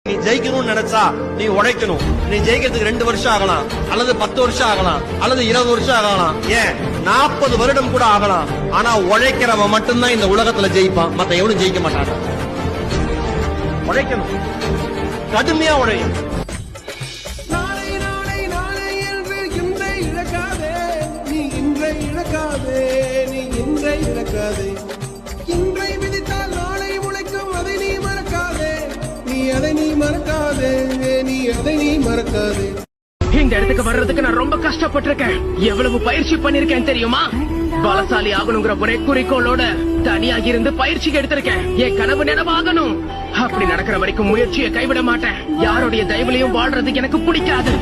நீ ஜெயிக்கணும்னு நினைச்சா நீ உழைக்கணும். நீ ஜெயிக்கிறதுக்கு 2 வருஷம் ஆகலாம், அல்லது 10 வருஷம் ஆகலாம், அல்லது 20 வருஷம் ஆகலாம், ஏன் 40 வருடம் கூட ஆகலாம். ஆனா உழைக்கிறவன் மட்டும்தான் இந்த உலகத்துல ஜெயிப்பான், மத்த எவனும் ஜெயிக்க மாட்டாங்க. உழைக்கணும், கடுமையா உழைக்கணும். இன்றை விதித்தால் நாளை உழைக்கும், அதை நீ மறக்காதே. நீ அதை நீ மறக்காதே, நீ அதை நீ மறக்காதே. இந்த இடத்துக்கு வர்றதுக்கு நான் ரொம்ப கஷ்டப்பட்டிருக்கேன். எவ்வளவு பயிற்சி பண்ணிருக்கேன் தெரியுமா? பலசாலி ஆகணுங்கிற ஒரே குறிக்கோளோட தனியாக இருந்து பயிற்சிக்கு எடுத்திருக்கேன். என் கனவு நினைவாகணும். அப்படி நடக்கிற வரைக்கும் முயற்சியை கைவிட மாட்டேன். யாருடைய தயவுலையும் வாழ்றது எனக்கு பிடிக்காது.